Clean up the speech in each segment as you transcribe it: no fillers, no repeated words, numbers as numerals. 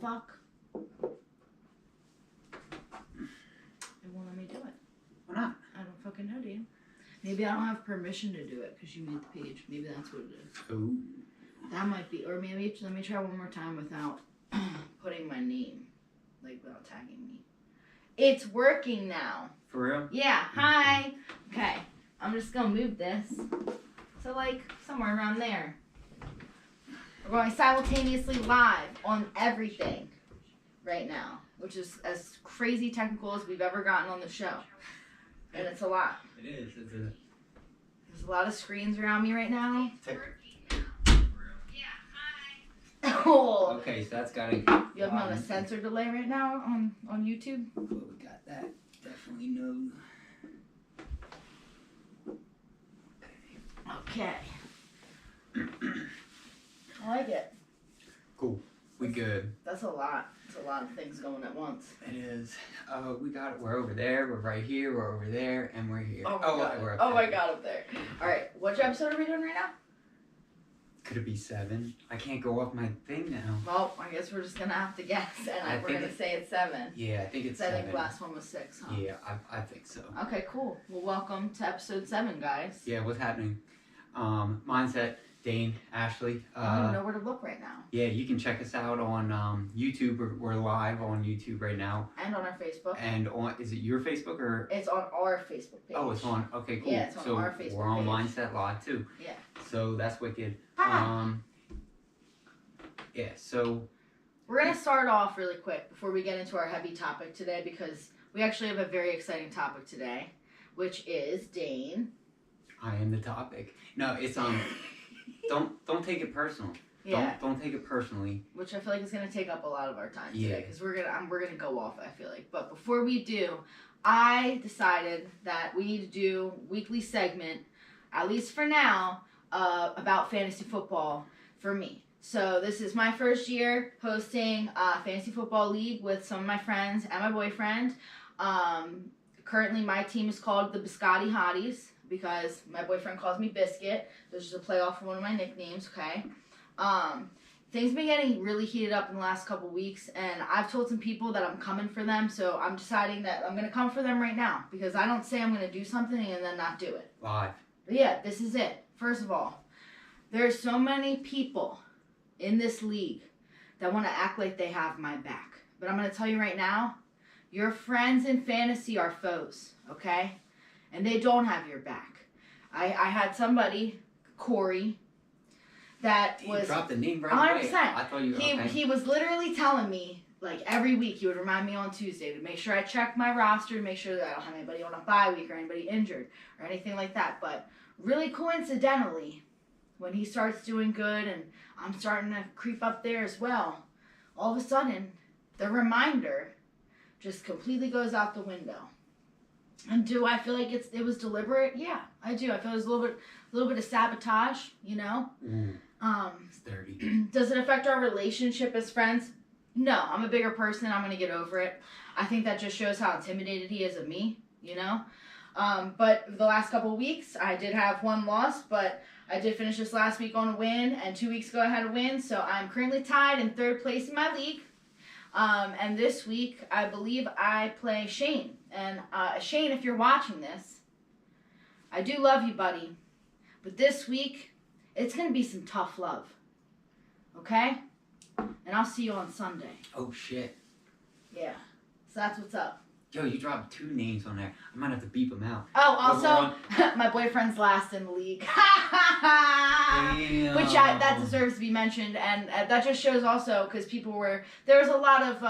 fuck? It won't let me do it. Why not? I don't fucking know, dude. Maybe I don't have permission to do it because you made the page. Maybe that's what it is. Ooh. That might be, or maybe let me try one more time without putting my name, like without tagging me. It's working now. For real? Yeah. Hi. Okay. I'm just gonna move this. So like somewhere around there. We're going simultaneously live on everything right now, which is as crazy technical as we've ever gotten on the show. And it's a lot. It is. There's a lot of screens around me right now. Oh. Okay, so that's gotta. You have me on a sensor delay right now on YouTube? Well, we got that. Definitely no. Okay. I like it. Cool. We good. That's a lot. It's a lot of things going at once. It is. We got it. We're over there. We're right here. We're over there, and we're here. Oh my god. We're up Oh there. my god, up there. All right. Which episode are we doing right now? Could it be 7? I can't go off my thing now. Well, I guess we're just gonna have to guess, and we're gonna say it's 7. Yeah, I think it's I 7. think the last one was 6, huh? Yeah, I think so. Okay, cool. Well, welcome to episode 7, guys. Yeah, what's happening? Mindset, Dane, Ashley. I don't know where to look right now. Yeah, you can check us out on YouTube. We're live on YouTube right now. And on our Facebook. And is it your Facebook or? It's on our Facebook page. Oh, it's on. Okay, cool. Yeah, it's on our Facebook we're on page. Mindset Live too. Yeah. So that's wicked. Hi. Yeah. So. We're gonna start off really quick before we get into our heavy topic today because we actually have a very exciting topic today, which is Dane. I am the topic. No, it's don't take it personal. Yeah. Don't take it personally. Which I feel like is gonna take up a lot of our time Yeah. today because we're gonna go off. I feel like, but before we do, I decided that we need to do weekly segment, at least for now, about fantasy football for me. So this is my first year hosting a fantasy football league with some of my friends and my boyfriend. Currently, my team is called the Biscotti Hotties because my boyfriend calls me Biscuit. This is a play off of one of my nicknames, okay? Things have been getting really heated up in the last couple weeks, and I've told some people that I'm coming for them, so I'm deciding that I'm going to come for them right now because I don't say I'm going to do something and then not do it. Live. But yeah, this is it. First of all, there's so many people in this league that want to act like they have my back. But I'm going to tell you right now, your friends in fantasy are foes, okay? And they don't have your back. I had somebody, Corey, that You was dropped the name right 100%. away. I thought you were okay. He was literally telling me, like, every week he would remind me on Tuesday to make sure I check my roster, to make sure that I don't have anybody on a bye week or anybody injured or anything like that. But really coincidentally, when he starts doing good and I'm starting to creep up there as well, all of a sudden, the reminder just completely goes out the window. And do I feel like it was deliberate? Yeah, I do. I feel there's a little bit of sabotage, you know? Ooh, it's dirty. Does it affect our relationship as friends? No, I'm a bigger person. I'm going to get over it. I think that just shows how intimidated he is of me, you know? But the last couple of weeks, I did have one loss, but I did finish this last week on a win, and 2 weeks ago I had a win, so I'm currently tied in 3rd place in my league. And this week, I believe I play Shane. And Shane, if you're watching this, I do love you, buddy. But this week, it's going to be some tough love. Okay? And I'll see you on Sunday. Oh, shit. Yeah. So that's what's up. Yo, you dropped 2 names on there. I might have to beep them out. Oh, also, my boyfriend's last in the league. Damn. Which that deserves to be mentioned. And that just shows also, because there was a lot of...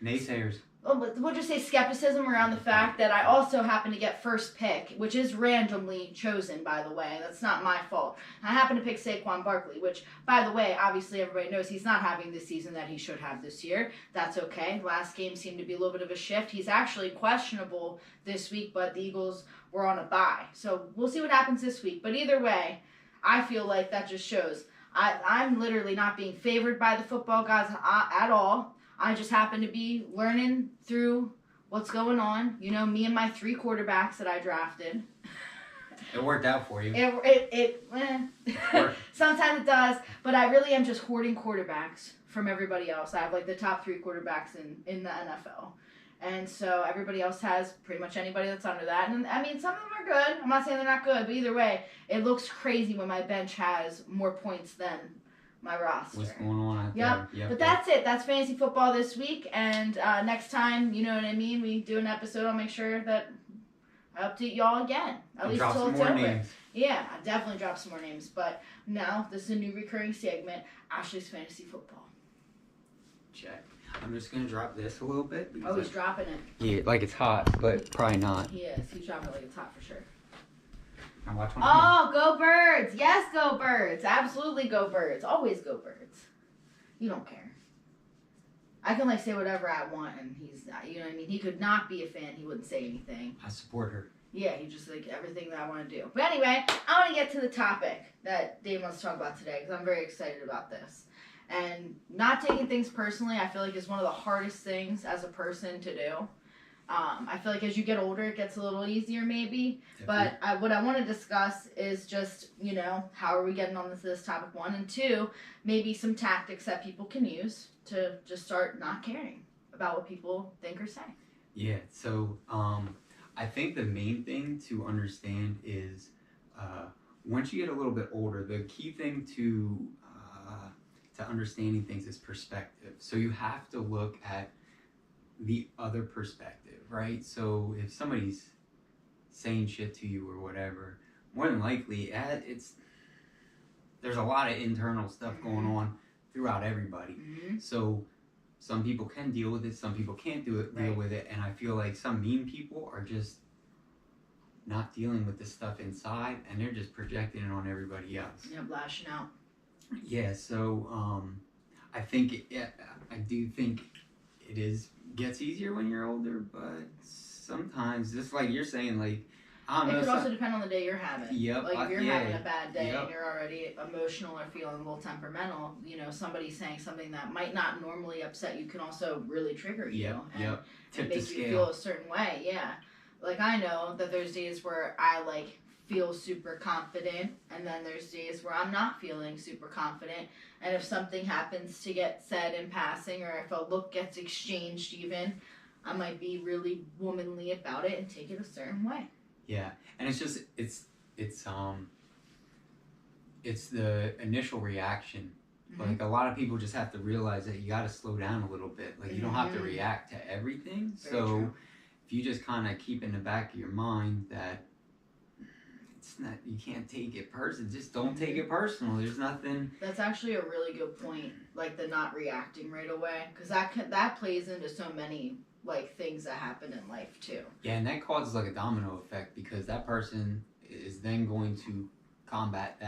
naysayers. We'll just say skepticism around the fact that I also happen to get first pick, which is randomly chosen, by the way. That's not my fault. I happen to pick Saquon Barkley, which, by the way, obviously everybody knows he's not having the season that he should have this year. That's okay. Last game seemed to be a little bit of a shift. He's actually questionable this week, but the Eagles were on a bye. So we'll see what happens this week. But either way, I feel like that just shows I'm literally not being favored by the football gods at all. I just happen to be learning through what's going on. You know, me and my 3 quarterbacks that I drafted. It worked out for you. Sometimes it does, but I really am just hoarding quarterbacks from everybody else. I have like the top 3 quarterbacks in the NFL. And so everybody else has pretty much anybody that's under that. And I mean, some of them are good. I'm not saying they're not good, but either way, it looks crazy when my bench has more points than my roster. What's going on out there? Yep. But that's it. That's fantasy football this week. And next time, you know what I mean, we do an episode, I'll make sure that I update y'all again. At least till it's over. Names. Yeah, I definitely drop some more names. But now, this is a new recurring segment, Ashley's Fantasy Football. Check. I'm just going to drop this a little bit. Oh, he's dropping it. Yeah, like it's hot, but probably not. He is. He's dropping it like it's hot for sure. Now watch one. Oh, go Birds. Yes, go Birds. Absolutely go Birds. Always go Birds. You don't care. I can like say whatever I want and he's not, you know what I mean? He could not be a fan. He wouldn't say anything. I support her. Yeah, he just like everything that I want to do. But anyway, I want to get to the topic that Dave wants to talk about today because I'm very excited about this. And not taking things personally, I feel like is one of the hardest things as a person to do. I feel like as you get older, it gets a little easier maybe. Definitely. But what I want to discuss is just, you know, how are we getting on this topic, 1, and 2, maybe some tactics that people can use to just start not caring about what people think or say. Yeah, so I think the main thing to understand is once you get a little bit older, the key thing to understanding things is perspective. So you have to look at the other perspective, right? So if somebody's saying shit to you or whatever, more than likely there's a lot of internal stuff going on throughout everybody. Mm-hmm. So some people can deal with it, some people can't deal with it, and I feel like some mean people are just not dealing with the stuff inside and they're just projecting it on everybody else. Yeah, lashing out. Yeah, so I do think it gets easier when you're older, but sometimes, just like you're saying, like, I don't know. It could also depend on the day you're having. Yep. Like, if you're having a bad day and you're already emotional or feeling a little temperamental, you know, somebody saying something that might not normally upset you can also really trigger you. And make you feel a certain way, yeah. Like, I know that there's days where I, like, feel super confident, and then there's days where I'm not feeling super confident, and if something happens to get said in passing, or if a look gets exchanged even, I might be really womanly about it and take it a certain way. Yeah, and it's the initial reaction. Mm-hmm. Like, a lot of people just have to realize that you got to slow down a little bit. Like, you don't have to react to everything. Very true. If you just kind of keep in the back of your mind that it's not, you can't take it personal. Just don't take it personal. There's nothing. That's actually a really good point. Like the not reacting right away, because that plays into so many like things that happen in life too. Yeah, and that causes like a domino effect because that person is then going to combat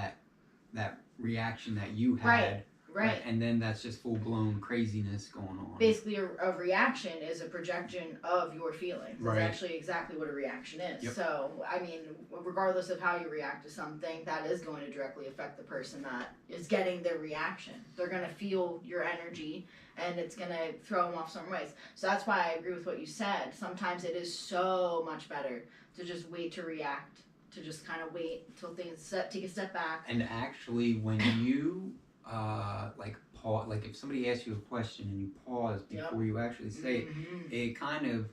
that reaction that you had. Right. And then that's just full-blown craziness going on. Basically, a reaction is a projection of your feelings. That's actually exactly what a reaction is. Yep. So, I mean, regardless of how you react to something, that is going to directly affect the person that is getting their reaction. They're going to feel your energy, and it's going to throw them off some ways. So that's why I agree with what you said. Sometimes it is so much better to just wait to react, to just kind of wait until things take a step back. And actually, when you... pause, like if somebody asks you a question and you pause before you actually say it, it kind of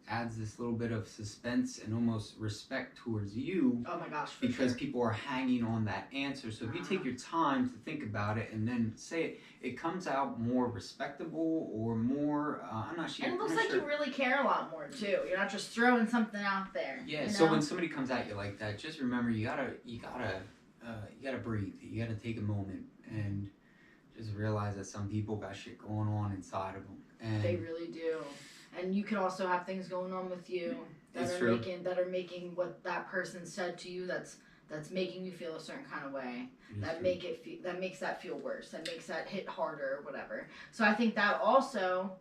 adds this little bit of suspense and almost respect towards you. Oh my gosh, because people are hanging on that answer. So if you take your time to think about it and then say it, it comes out more respectable or more, I'm not sure. And it looks like you really care a lot more too. You're not just throwing something out there. Yeah, you know? So when somebody comes at you like that, just remember you gotta breathe. You gotta take a moment and just realize that some people got shit going on inside of them. And they really do. And you could also have things going on with you that are making what that person said to you that's making you feel a certain kind of way. That makes that feel worse. That makes that hit harder or whatever. So I think that also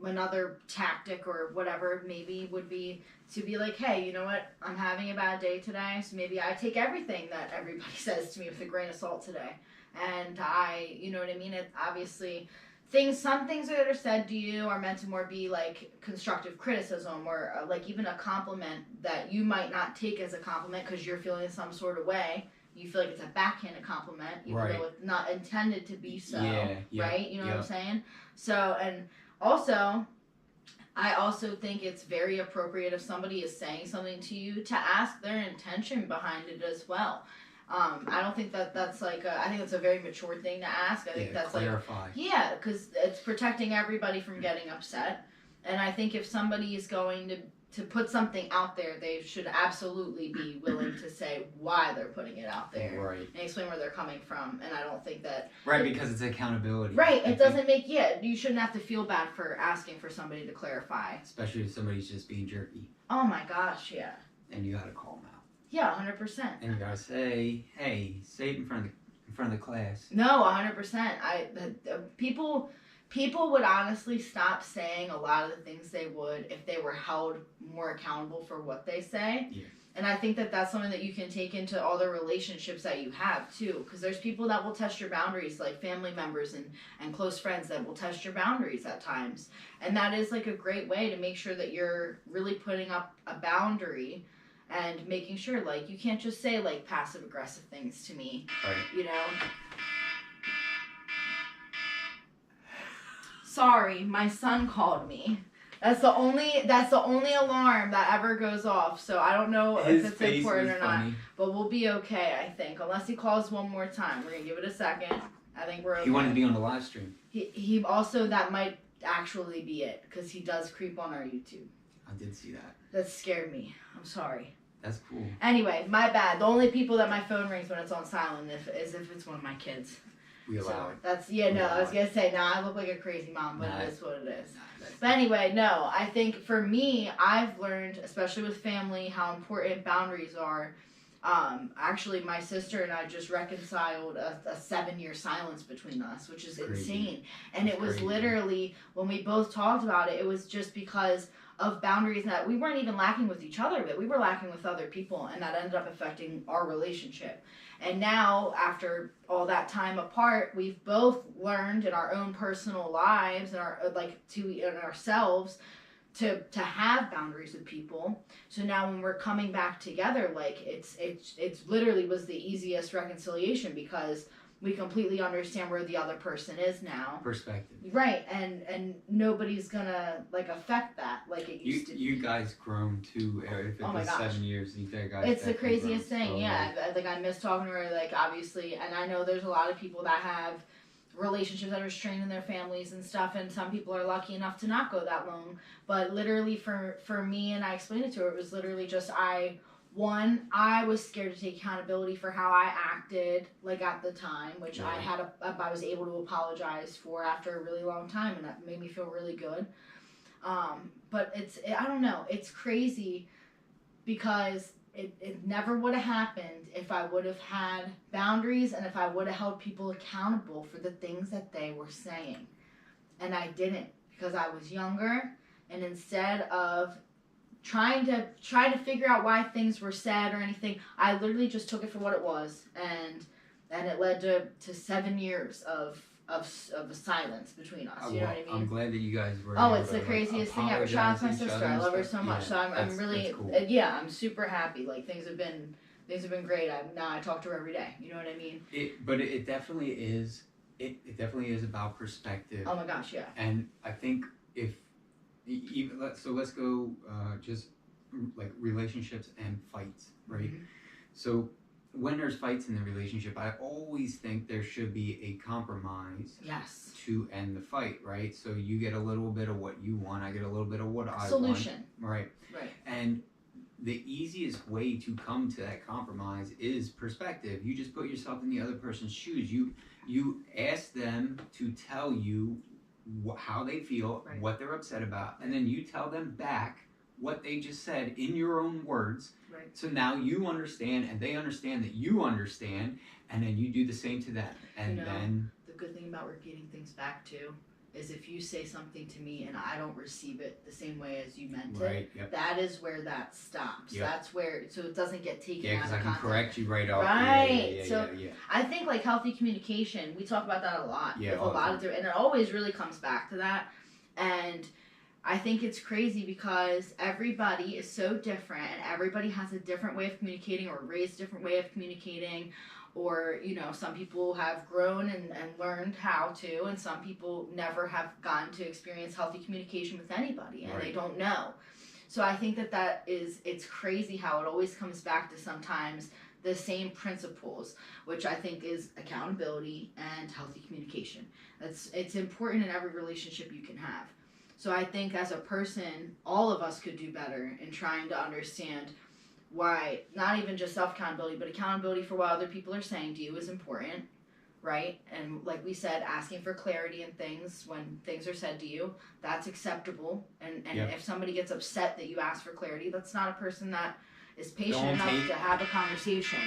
another tactic or whatever maybe would be to be like, hey, you know what? I'm having a bad day today, so maybe I take everything that everybody says to me with a grain of salt today. And you know what I mean? It obviously, some things that are said to you are meant to more be like constructive criticism or like even a compliment that you might not take as a compliment because you're feeling some sort of way. You feel like it's a backhanded compliment, even though it's not intended to be so, right? You know what I'm saying? So, and also, I also think it's very appropriate if somebody is saying something to you to ask their intention behind it as well. I don't think that's like I think that's a very mature thing to ask. I think that's clarify. Because it's protecting everybody from getting upset. And I think if somebody is going to put something out there, they should absolutely be willing to say why they're putting it out there and explain where they're coming from. And I don't think that because it's accountability. It doesn't make you shouldn't have to feel bad for asking for somebody to clarify, especially if somebody's just being jerky. Oh my gosh, yeah. And you gotta call them out. Yeah, 100%. And you gotta say, hey, say it in front of the class. No, 100%. People would honestly stop saying a lot of the things they would if they were held more accountable for what they say. Yeah. And I think that that's something that you can take into all the relationships that you have too. Because there's people that will test your boundaries, like family members and close friends that will test your boundaries at times. And that is like a great way to make sure that you're really putting up a boundary and making sure, like, you can't just say, like, passive-aggressive things to me, you know? Sorry, my son called me. That's the only alarm that ever goes off, so I don't know if it's important or not. But we'll be okay, I think, unless he calls one more time. We're going to give it a second. I think we're okay. He wanted to be on the live stream. He also, that might actually be it, because he does creep on our YouTube. I did see that. That scared me. I'm sorry. That's cool. Anyway, my bad. The only people that my phone rings when it's on silent is if it's one of my kids. We allow it. That's I was gonna say I look like a crazy mom, but it is what it is. But anyway, no, I think for me, I've learned, especially with family, how important boundaries are. Actually, my sister and I just reconciled a 7-year silence between us, which is insane. And it was literally, when we both talked about it, it was just because of boundaries that we weren't even lacking with each other, but we were lacking with other people, and that ended up affecting our relationship. And now, after all that time apart, we've both learned in our own personal lives and ourselves to have boundaries with people. So now when we're coming back together, like it's literally was the easiest reconciliation because we completely understand where the other person is now. Perspective. Right, and nobody's gonna like affect that like it used to. You guys grown too. If it was 7 years, you guys. It's the craziest thing. Yeah, like I miss talking to her. Like obviously, and I know there's a lot of people that have relationships that are strained in their families and stuff, and some people are lucky enough to not go that long. But literally, for me, and I explained it to her, it was literally just I was scared to take accountability for how I acted, like at the time, which I was able to apologize for after a really long time, and that made me feel really good. But I don't know, it's crazy because it never would have happened if I would have had boundaries and if I would have held people accountable for the things that they were saying. And I didn't, because I was younger, and instead of trying to figure out why things were said or anything, I literally just took it for what it was, and it led to 7 years of silence between us. You know what I mean? I'm glad that you guys were. Oh, it's the craziest thing ever. Shout out to my sister. I love her so much. So I'm really cool. I'm super happy. Like things have been great. I talk to her every day. You know what I mean? It definitely is. It definitely is about perspective. Oh my gosh, yeah. And I think let's go just like relationships and fights, right? Mm-hmm. So when there's fights in the relationship, I always think there should be a compromise. Yes. To end the fight, right? So you get a little bit of what you want, I get a little bit of what I want. Solution. Right. And the easiest way to come to that compromise is perspective. You just put yourself in the other person's shoes. You ask them to tell you how they feel, what they're upset about, and then you tell them back what they just said in your own words. Right. So now you understand, and they understand that you understand, and then you do the same to them. And then the good thing about repeating things back too is if you say something to me and I don't receive it the same way as you meant it. Right. Yep. That is where that stops. Yep. That's where, so it doesn't get taken Yeah, out because of I can context. correct you right off. Right. Yeah. So I think like healthy communication, we talk about that a lot. Yeah, with a lot of different, and it always really comes back to that. And I think it's crazy because everybody is so different and everybody has a different way of communicating or raised a different way of communicating, or some people have grown and learned how to, and some people never have gotten to experience healthy communication with anybody, and they don't know. So I think it's crazy how it always comes back to sometimes the same principles, which I think is accountability and healthy communication. It's important in every relationship you can have. So I think as a person, all of us could do better in trying to understand why, not even just self-accountability, but accountability for what other people are saying to you is important, right? And like we said, asking for clarity in things when things are said to you, that's acceptable. And if somebody gets upset that you ask for clarity, that's not a person that is patient enough to have a conversation.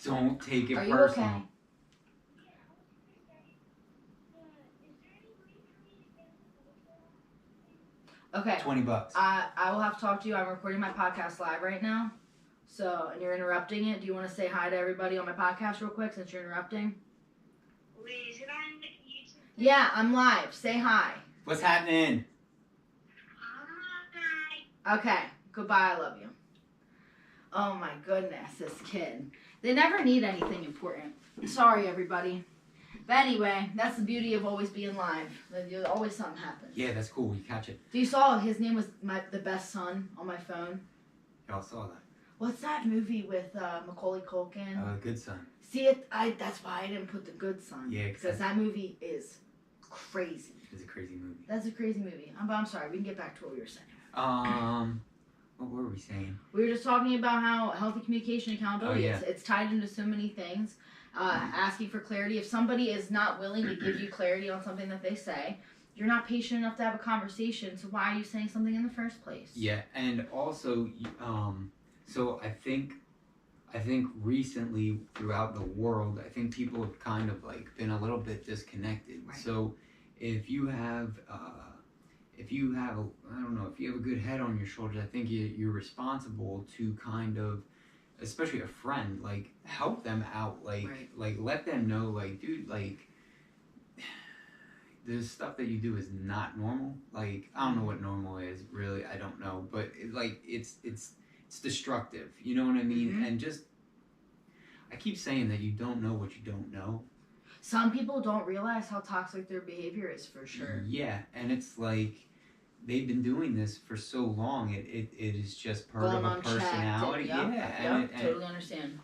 Don't take it personal. Are you okay? Okay. $20. I will have to talk to you. I'm recording my podcast live right now. So, and you're interrupting it. Do you want to say hi to everybody on my podcast real quick since you're interrupting? Wait, is it on YouTube? Yeah, I'm live. Say hi. What's happening? Hi. Okay. Goodbye. I love you. Oh my goodness, this kid. They never need anything important. Sorry, everybody. But anyway, that's the beauty of always being live. There's always something happens. Yeah, that's cool. You catch it. You saw his name was the best son on my phone. Y'all saw that. What's that movie with Macaulay Culkin? Good Son. See it? That's why I didn't put The Good Son. Yeah, because that movie is crazy. It's a crazy movie. That's a crazy movie. I'm sorry. We can get back to what we were saying. What were we saying? We were just talking about how healthy communication and accountability it's tied into so many things. Asking for clarity. If somebody is not willing to give you clarity on something that they say, you're not patient enough to have a conversation. So why are you saying something in the first place? Yeah, and also, so I think recently throughout the world, I think people have kind of like been a little bit disconnected. Right. So if you have a good head on your shoulders, I think you're responsible to kind of, especially a friend, like help them out, like let them know, like, dude, like the stuff that you do is not normal. Like, I don't know what normal is, really, I don't know, but it's destructive, you know what I mean? Mm-hmm. And just, I keep saying that you don't know what you don't know. Some people don't realize how toxic their behavior is, for sure. Yeah, and it's like they've been doing this for so long. It is just part of a personality. Yeah, totally understand.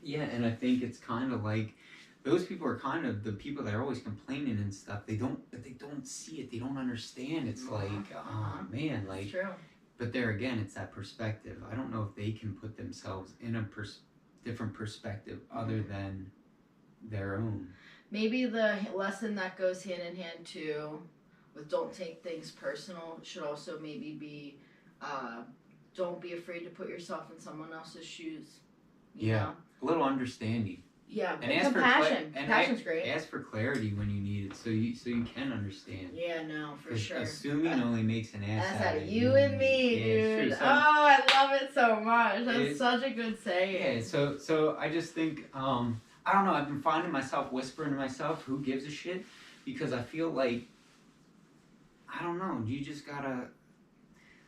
Yeah, and I think it's kind of like those people are kind of the people that are always complaining and stuff. They don't see it. They don't understand. It's like, oh man, like. It's true. But there again, it's that perspective. I don't know if they can put themselves in a different perspective other than their own. Maybe the lesson that goes hand in hand too with don't take things personal should also maybe be don't be afraid to put yourself in someone else's shoes. You know? A little understanding. Yeah, and ask compassion. For Compassion's great. Ask for clarity when you need it, so you can understand. Yeah, no, for sure. Assuming only makes an ass out of you and me, dude. So, I love it so much. That's such a good saying. Yeah, so I just think I don't know. I've been finding myself whispering to myself, "Who gives a shit?" Because I feel like I don't know.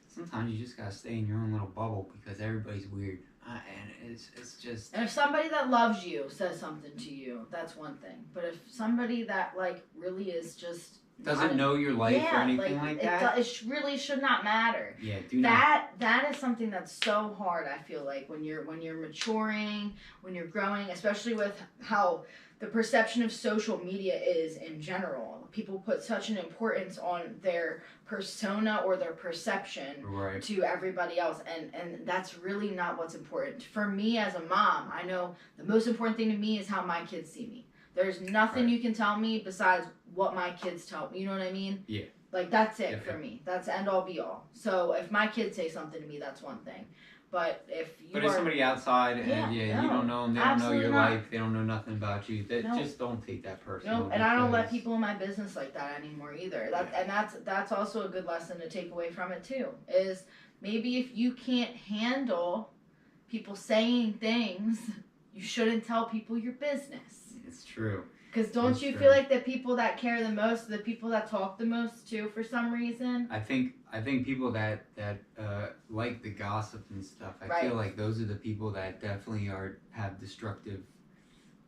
Sometimes you just gotta stay in your own little bubble because everybody's weird. And it's just. And if somebody that loves you says something to you, that's one thing. But if somebody that like really is just doesn't know your life or anything like that, it really should not matter. Yeah, that is something that's so hard. I feel like when you're maturing, when you're growing, especially with how the perception of social media is in general. People put such an importance on their persona or their perception to everybody else, and that's really not what's important. For me as a mom, I know the most important thing to me is how my kids see me. There's nothing you can tell me besides what my kids tell me. You know what I mean? Yeah. Like, that's it for me. That's end all be all. So if my kids say something to me, that's one thing. But if you But if somebody outside and you don't know them, they don't know your not. life, they don't know nothing about you. That No. just don't take that personal. No, and I don't let people in my business like that anymore either. And that's also a good lesson to take away from it too. Is maybe if you can't handle people saying things, you shouldn't tell people your business. It's true. Because don't you feel like the people that care the most are the people that talk the most too for some reason? I think people that like the gossip and stuff, I feel like those are the people that definitely have destructive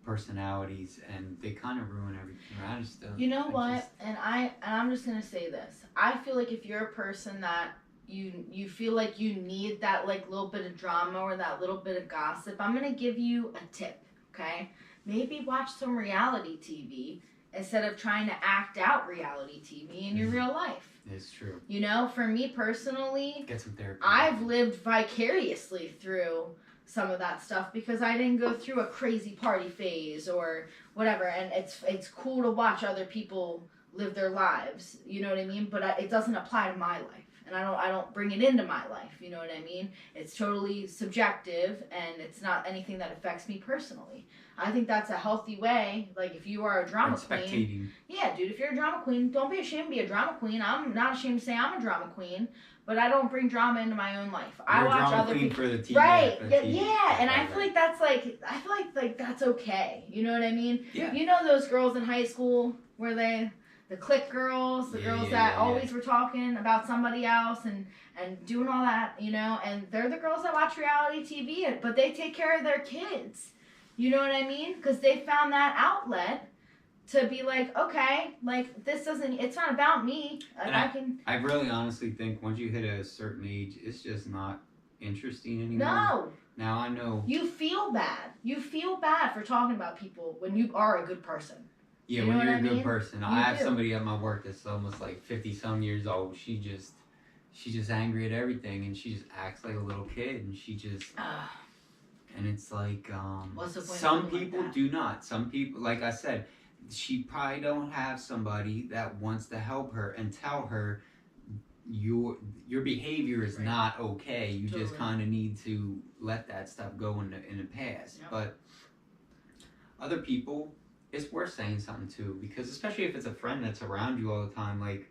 personalities, and they kind of ruin everything. I just don't. You know what? And I'm just gonna say this. I feel like if you're a person that you feel like you need that like little bit of drama or that little bit of gossip, I'm gonna give you a tip. Okay. Maybe watch some reality TV instead of trying to act out reality TV in your real life. It's true. You know, for me personally, get some therapy. I've lived vicariously through some of that stuff because I didn't go through a crazy party phase or whatever. And it's cool to watch other people live their lives. You know what I mean? But it doesn't apply to my life. And I don't bring it into my life, you know what I mean? It's totally subjective, and it's not anything that affects me personally. I think that's a healthy way. Like, if you are a drama queen, yeah, dude, if you're a drama queen, don't be ashamed to be a drama queen. I'm not ashamed to say I'm a drama queen, but I don't bring drama into my own life. You're I watch other people for the TV, right? Yeah, and I feel like that's like that's okay. You know what I mean? Yeah. You know those girls in high school where the clique girls, the girls that always were talking about somebody else and doing all that, you know, and they're the girls that watch reality TV, but they take care of their kids. You know what I mean? Because they found that outlet to be like, okay, like it's not about me. I really honestly think once you hit a certain age, it's just not interesting anymore. No. Now I know. You feel bad. You feel bad for talking about people when you are a good person. Yeah, when you're a good person. I have somebody at my work that's almost like 50-some years old. She's just angry at everything, and she just acts like a little kid, and she just... and it's like, What's the point some people do not. Some people, like I said, she probably don't have somebody that wants to help her and tell her your behavior is not okay. You just kind of need to let that stuff go in the past. Yep. But other people... it's worth saying something to, because especially if it's a friend that's around you all the time, like,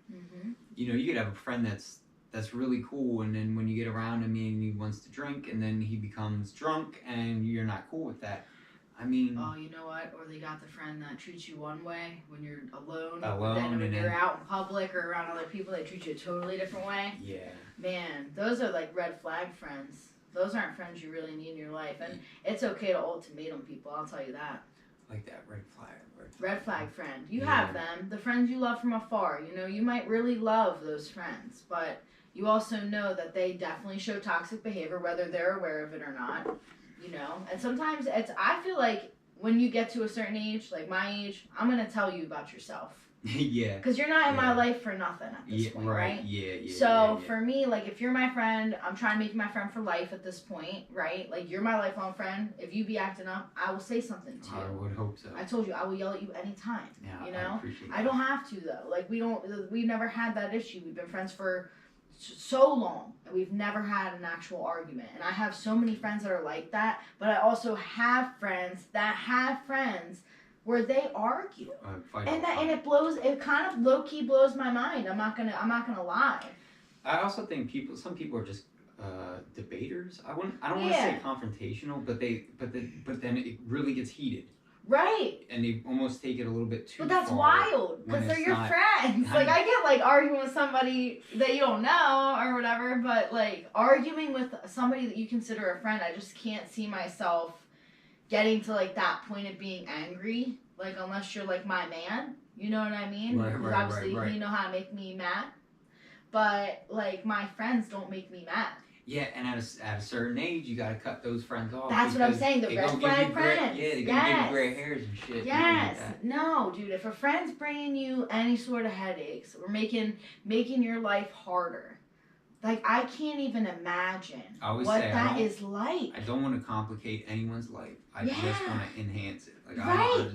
you know, you could have a friend that's really cool, and then when you get around him and he wants to drink, and then he becomes drunk, and you're not cool with that. I mean... oh, you know what? Or they got the friend that treats you one way when you're alone, but then when you're out in public or around other people, they treat you a totally different way. Yeah. Man, those are like red flag friends. Those aren't friends you really need in your life, and it's okay to ultimatum people, I'll tell you that. Like that red flag friend. You have them. The friends you love from afar. You know, you might really love those friends, but you also know that they definitely show toxic behavior, whether they're aware of it or not. You know, and sometimes I feel like when you get to a certain age, like my age, I'm going to tell you about yourself. Yeah. Because you're not in my life for nothing at this point, right? Yeah. So for me, like, if you're my friend, I'm trying to make you my friend for life at this point, right? Like, you're my lifelong friend. If you be acting up, I will say something to you. I would hope so. I told you, I will yell at you anytime. Yeah, you know? I appreciate that. I don't have to, though. Like, we've never had that issue. We've been friends for so long, and we've never had an actual argument. And I have so many friends that are like that, but I also have friends that have friends where they argue, and it kind of low key blows my mind. I'm not gonna lie. I also think some people are just debaters. I don't want to say confrontational, but then it really gets heated. Right. And they almost take it a little bit too far. But that's wild, because they're your friends. Like, I get, like, arguing with somebody that you don't know or whatever, but, like, arguing with somebody that you consider a friend, I just can't see myself getting to, like, that point of being angry, like, unless you're, like, my man. You know what I mean? Because obviously you know how to make me mad. But, like, my friends don't make me mad. Yeah, and at a certain age, you gotta cut those friends off. That's what I'm saying. The red flag friends. They're gonna give you gray hairs and shit. Yes. No, dude. If a friend's bringing you any sort of headaches or making your life harder, like, I can't even imagine what that is like. I don't want to complicate anyone's life. I just want to enhance it.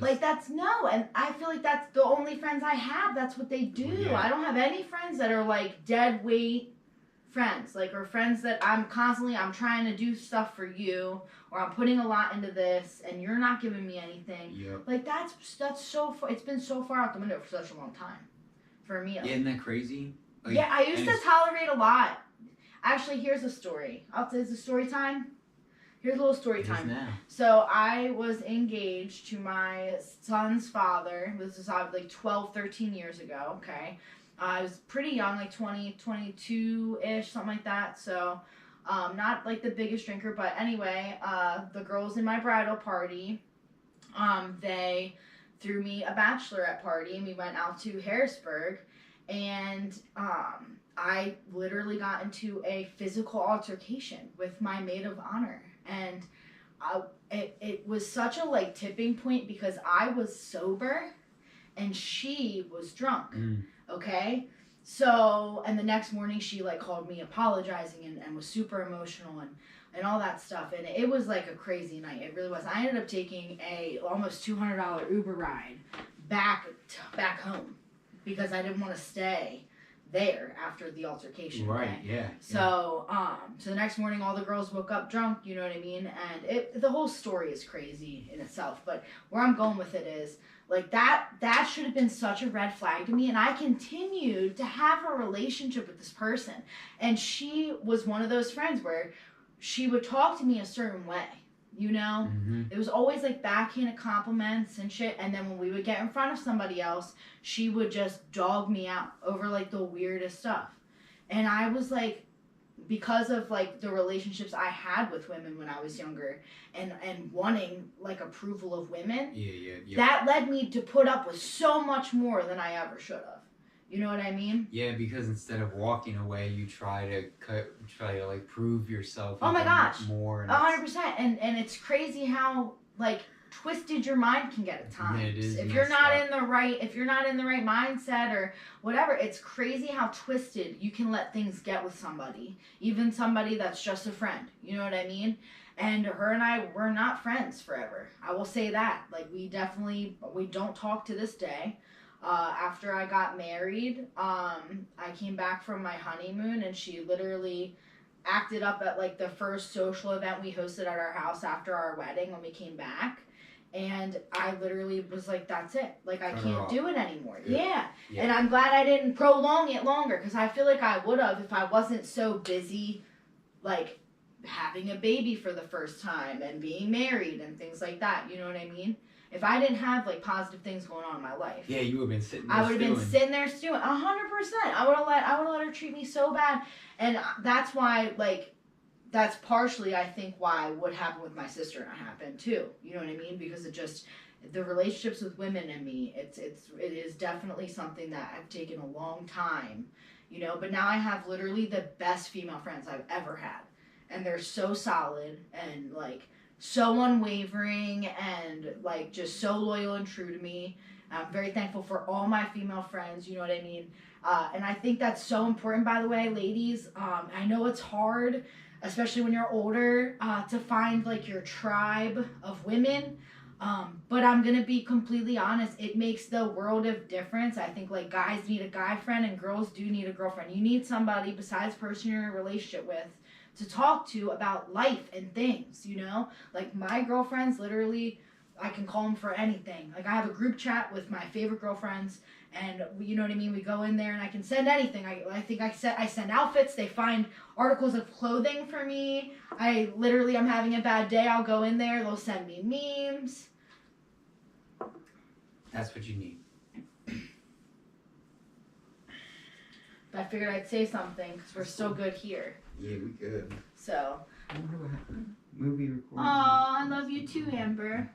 Like, that's no. And I feel like that's the only friends I have. That's what they do. Yeah. I don't have any friends that are, like, dead weight friends, like, or friends that I'm trying to do stuff for you, or I'm putting a lot into this, and you're not giving me anything. Yep. Like, that's so far, it's been so far out the window for such a long time. For me. Yeah, isn't that crazy? Like, yeah, I used to tolerate a lot. Actually, here's a story. Is it story time? Here's a little story time. Now. So I was engaged to my son's father. This is like 12, 13 years ago, okay? I was pretty young, like 20, 22-ish, something like that. So not like the biggest drinker, but anyway, the girls in my bridal party, they threw me a bachelorette party, and we went out to Harrisburg, and I literally got into a physical altercation with my maid of honor, and it was such a like tipping point because I was sober and she was drunk. Okay, so, and the next morning she like called me apologizing and was super emotional and all that stuff, and it was like a crazy night. It really was. I ended up taking a almost $200 Uber ride back home because I didn't want to stay there after the altercation. Right. Okay? Yeah. So so the next morning all the girls woke up drunk, you know what I mean, and the whole story is crazy in itself, but where I'm going with it is like that should have been such a red flag to me, and I continued to have a relationship with this person, and she was one of those friends where she would talk to me a certain way, you know? It was always like backhanded compliments and shit, and then when we would get in front of somebody else, she would just dog me out over like the weirdest stuff. And I was like, because of like the relationships I had with women when I was younger and wanting like approval of women, that led me to put up with so much more than I ever should have. You know what I mean? Yeah, because instead of walking away, you try to like prove yourself. Oh my gosh, more. 100%. And it's crazy how like twisted your mind can get at times. It is if you're not in the right mindset or whatever, it's crazy how twisted you can let things get with somebody, even somebody that's just a friend. You know what I mean? And her and I were not friends forever. I will say that. Like we don't talk to this day. After I got married, I came back from my honeymoon, and she literally acted up at like the first social event we hosted at our house after our wedding when we came back. And I literally was like, that's it. Like, I can't do it anymore. Yeah. And I'm glad I didn't prolong it longer, because I feel like I would have if I wasn't so busy, like, having a baby for the first time and being married and things like that. You know what I mean? If I didn't have like positive things going on in my life, yeah, you would have been sitting there. I would have been sitting there stewing 100%. I would have let her treat me so bad, and that's why that's partially I think why what happened with my sister and I happened too. You know what I mean? Because it just the relationships with women and me, it is definitely something that I've taken a long time, you know. But now I have literally the best female friends I've ever had, and they're so solid and like so unwavering and like just so loyal and true to me. I'm very thankful for all my female friends, you know what I mean? And I think that's so important, by the way, ladies. I know it's hard, especially when you're older, to find like your tribe of women. But I'm going to be completely honest, it makes the world of difference. I think like guys need a guy friend and girls do need a girlfriend. You need somebody besides the person you're in a relationship with to talk to about life and things, you know? Like my girlfriends, literally, I can call them for anything. Like I have a group chat with my favorite girlfriends, and you know what I mean? We go in there and I can send anything. I think I send outfits. They find articles of clothing for me. I'm having a bad day. I'll go in there. They'll send me memes. That's what you need. But I figured I'd say something because we're so good here. Yeah, we good. So. I wonder what happened. Movie recording. Oh, I love you too, Amber.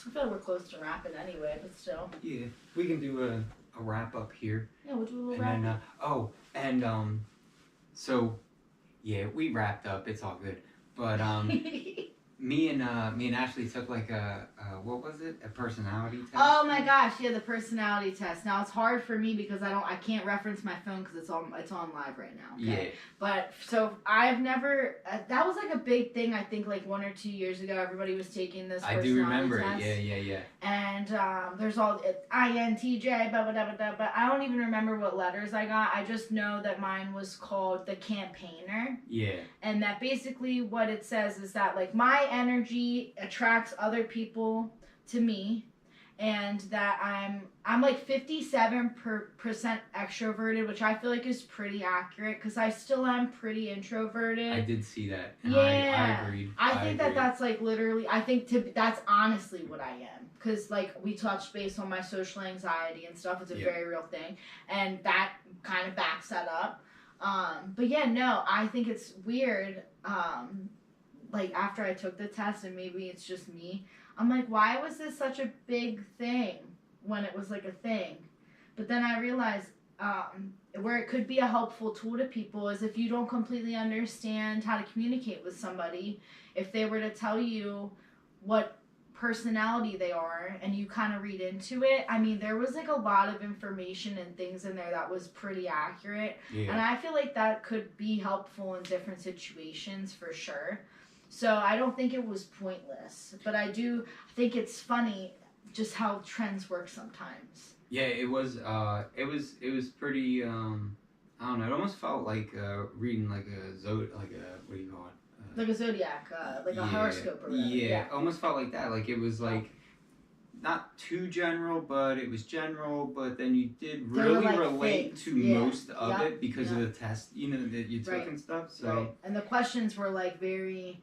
I feel like we're close to wrapping anyway, but still. Yeah, we can do a wrap up here. Yeah, we'll do a little and wrap then, so, yeah, we wrapped up. It's all good. But, me and Ashley took like a what was it? A personality test. Oh my gosh, yeah, the personality test. Now it's hard for me because I can't reference my phone because it's on live right now. Okay? Yeah. But so I've never that was like a big thing. I think like 1 or 2 years ago, everybody was taking this. I do remember it. Yeah. And there's all INTJ, blah blah blah blah. But I don't even remember what letters I got. I just know that mine was called the campaigner. Yeah. And that basically what it says is that like my energy attracts other people to me, and that I'm like 57% extroverted, which I feel like is pretty accurate because I still am pretty introverted. I did see that. And Yeah, I agreed. I think that's like literally. I think that's honestly what I am because like we touched base on my social anxiety and stuff. It's a very real thing, and that kind of backs that up. But yeah, no, I think it's weird. Like after I took the test, and maybe it's just me, I'm like, why was this such a big thing when it was like a thing? But then I realized where it could be a helpful tool to people is if you don't completely understand how to communicate with somebody, if they were to tell you what personality they are and you kind of read into it. I mean, there was like a lot of information and things in there that was pretty accurate. Yeah. And I feel like that could be helpful in different situations for sure. So I don't think it was pointless, but I do think it's funny just how trends work sometimes. Yeah, it was pretty. I don't know. It almost felt like reading like a what do you call it? Like a zodiac, like a horoscope or whatever. Yeah, almost felt like that. Like it was like not too general, but it was general. But then you did really like relate things. to most of it because of the test, that you took and stuff. So and the questions were like very.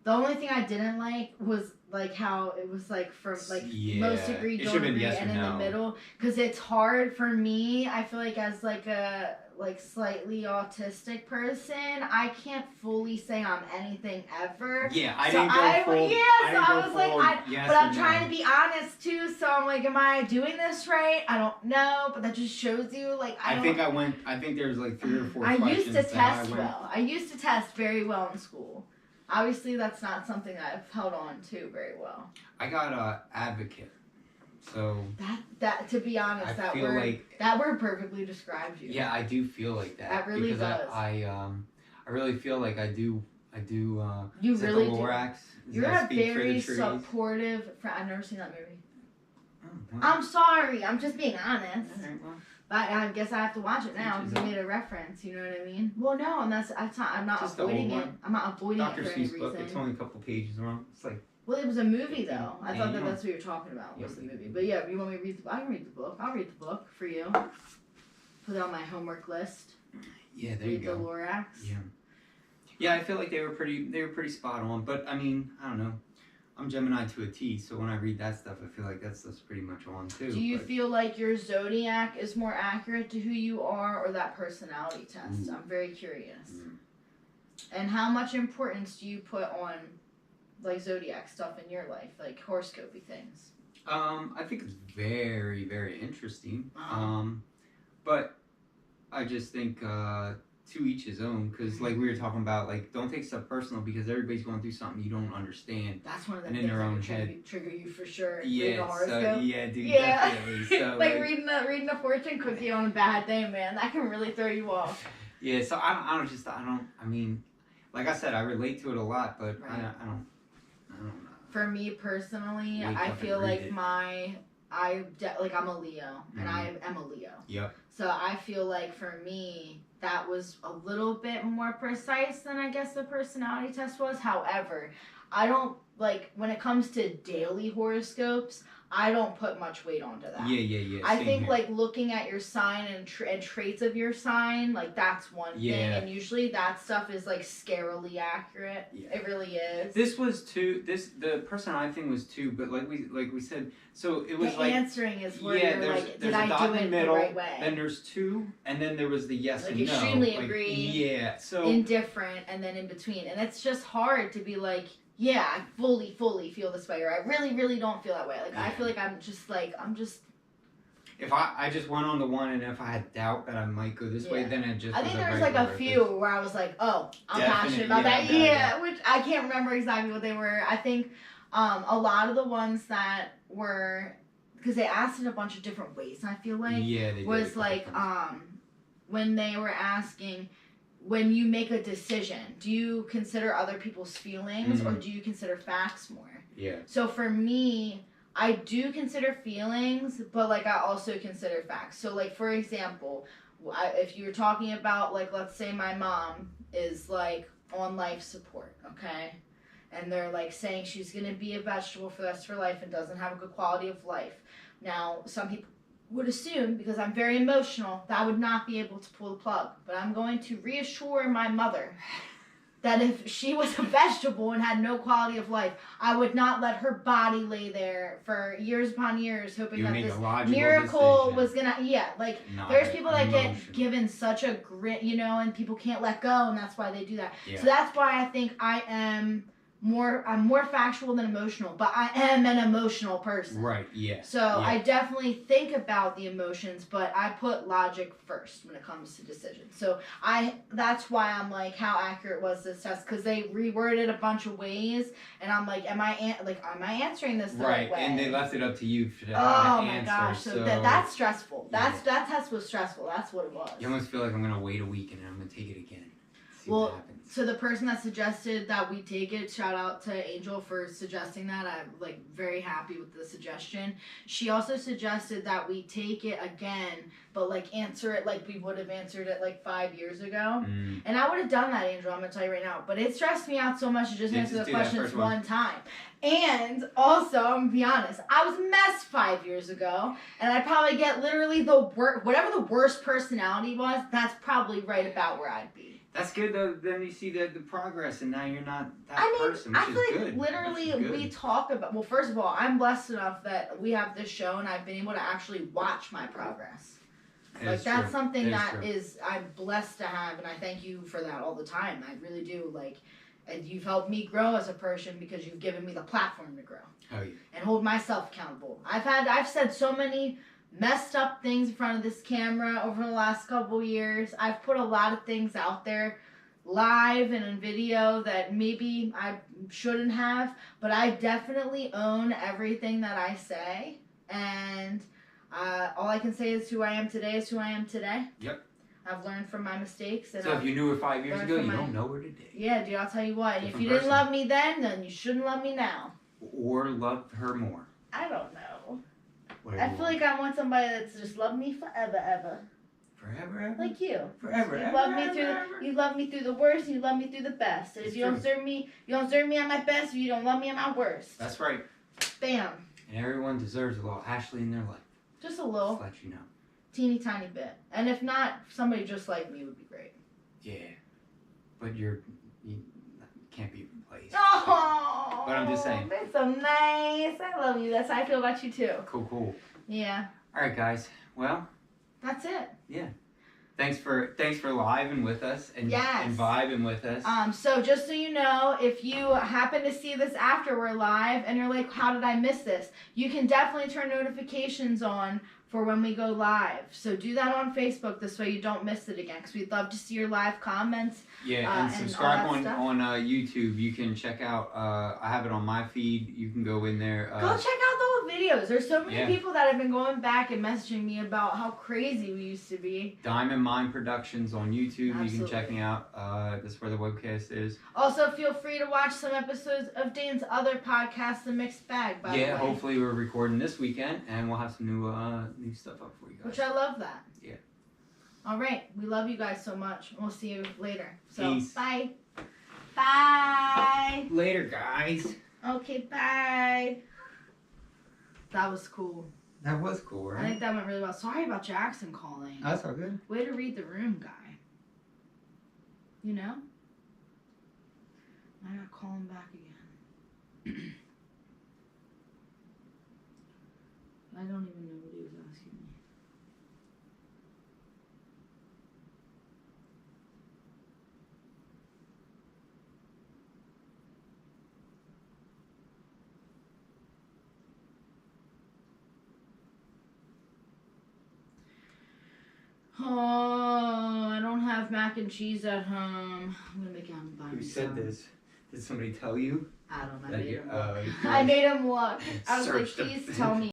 The only thing I didn't like was like how it was like from like most agree, don't agree, and in the middle, because it's hard for me. I feel like as like a slightly autistic person, I can't fully say I'm anything ever. Yeah, I so didn't go full. Yeah, so I was like, but I'm trying to be honest too. So I'm like, am I doing this right? I don't know, but that just shows you like I think there's like 3 or 4. I used to test well. I used to test very well in school. Obviously, that's not something that I've held on to very well. I got advocate, so that to be honest, that word perfectly describes you. Yeah, I do feel like that. That really does. I really feel like I do. You really do. Lorax? You're a very supportive friend. I've never seen that movie. Oh, wow. I'm sorry. I'm just being honest. All right, well. But I guess I have to watch it now because you made a reference. You know what I mean? Well, no, and I'm not just avoiding it. I'm not avoiding it for any reason. Book. It's only a couple pages long. It's like. Well, it was a movie though. I thought that's what you were talking about. Was the movie? But yeah, you want me to read? I can read the book. I'll read the book for you. Put it on my homework list. Yeah, there you go. Read the Lorax. Yeah. Yeah, I feel like they were pretty spot on. But I mean, I don't know. I'm Gemini to a T, so when I read that stuff, I feel like that stuff's pretty much on too. Do you feel like your zodiac is more accurate to who you are, or that personality test? I'm very curious. And how much importance do you put on like zodiac stuff in your life, like horoscopy things? I think it's very, very interesting. But I just think to each his own, because like we were talking about, like don't take stuff personal because everybody's going through something you don't understand. That's one of the and things in their own that head. Trigger you for sure. Yeah, horoscope. Dude, definitely. So, like reading the fortune cookie on a bad day, man, that can really throw you off. Yeah, so I mean, like I said, I relate to it a lot, but I don't know. For me personally, I feel like I'm a Leo, and I am a Leo. Yep. So I feel like for me, that was a little bit more precise than I guess the personality test was. However, I don't, like, when it comes to daily horoscopes, I don't put much weight onto that. Yeah. I think, like, looking at your sign and traits of your sign, like, that's one thing. And usually that stuff is, like, scarily accurate. Yeah. It really is. This was two. The personality thing was two, but like we said, so it was the answering is where you're like, did I do it the right way? Then there's two, and then there was the yes like and no. Extremely agree. Yeah. So indifferent, and then in between, and it's just hard to be like. Yeah, I fully feel this way, or I really don't feel that way. Like, I feel like I'm just if I just went on the one, and if I had doubt that I might go this way, Yeah. then it just. I think there was like a few where I was like, oh, I'm passionate about that. Yeah, which I can't remember exactly what they were. I think a lot of the ones that were, because they asked it a bunch of different ways, I feel like, they was did like when they were asking, when you make a decision, do you consider other people's feelings or do you consider facts more? Yeah. So for me, I do consider feelings, but like I also consider facts. So like for example, if you're talking about like, let's say my mom is like on life support, okay? And they're like saying she's gonna be a vegetable for the rest of her life and doesn't have a good quality of life. Now, some people would assume, because I'm very emotional, that I would not be able to pull the plug. But I'm going to reassure my mother that if she was a vegetable and had no quality of life, I would not let her body lay there for years upon years hoping that this miracle was gonna, there's people that get given such a grit, and people can't let go, and that's why they do that. Yeah. So that's why I think I'm more factual than emotional, but I am an emotional person. Right, yeah. So yeah. I definitely think about the emotions, but I put logic first when it comes to decisions. So that's why I'm like, how accurate was this test? Because they reworded a bunch of ways, and I'm like, am I answering this the right way? And they left it up to you to answer. Oh my gosh, so that's stressful. That test was stressful. That's what it was. You almost feel like I'm gonna wait a week and then I'm gonna take it again. Well, so the person that suggested that we take it, shout out to Angel for suggesting that. I'm like very happy with the suggestion. She also suggested that we take it again, but like answer it like we would have answered it like 5 years ago. And I would have done that, Angel, I'm gonna tell you right now. But it stressed me out so much to just answer the questions one time. And also, I'm gonna be honest, I was a mess 5 years ago, and I'd probably get literally whatever the worst personality was, that's probably right about where I'd be. That's good though. Then you see the progress, and now you're not that person. Which I feel like literally we talk about. Well, first of all, I'm blessed enough that we have this show, and I've been able to actually watch my progress. That's something that is I'm blessed to have, and I thank you for that all the time. I really do. And you've helped me grow as a person because you've given me the platform to grow. Oh yeah. And hold myself accountable. I've said so many messed up things in front of this camera over the last couple years. I've put a lot of things out there live and in video that maybe I shouldn't have, but I definitely own everything that I say, and all I can say is who I am today is who I am today. Yep. I've learned from my mistakes. And so if you knew her 5 years ago, you don't know her today. Yeah, dude, I'll tell you what. If you didn't love me then you shouldn't love me now. Or love her more. I don't know. I feel like I want somebody that's just loved me forever, ever. Forever, ever? Like you. Forever, you love me through the worst, and you love me through the best. And if you don't serve me at my best, or you don't love me at my worst. That's right. Bam. And everyone deserves a little Ashley in their life. Just a little. Just let you know. Teeny tiny bit. And if not, somebody just like me would be great. Yeah. But you can't be replaced. Oh, but I'm just saying. That's so nice. I love you. That's how I feel about you too. Cool. Yeah. All right, guys. Well. That's it. Yeah. Thanks for living with us and vibing with us. So just so you know, if you happen to see this after we're live and you're like, how did I miss this? You can definitely turn notifications on for when we go live. So do that on Facebook. This way you don't miss it again, because we'd love to see your live comments. Yeah, and subscribe on YouTube. You can check out, I have it on my feed. You can go in there. Go check out the old videos. There's so many people that have been going back and messaging me about how crazy we used to be. Diamond Mine Productions on YouTube. Absolutely. You can check me out. That's where the webcast is. Also, feel free to watch some episodes of Dane's other podcast, The Mixed Bag, by the way. Yeah, hopefully we're recording this weekend, and we'll have some new stuff up for you guys. Which I love that. Yeah. All right. We love you guys so much. We'll see you later. So, peace. Bye. Bye. Later, guys. Okay, bye. That was cool. That was cool, right? I think that went really well. Sorry about Jackson calling. That's all good. Way to read the room, guy. You know? I gotta call him back again. I don't even know what he was asking me. mac and cheese at home. I'm gonna make him buy Who me said some. this? Did somebody tell you? I don't know. I That made you, him look. you I made him look. I was like, searched the please tell me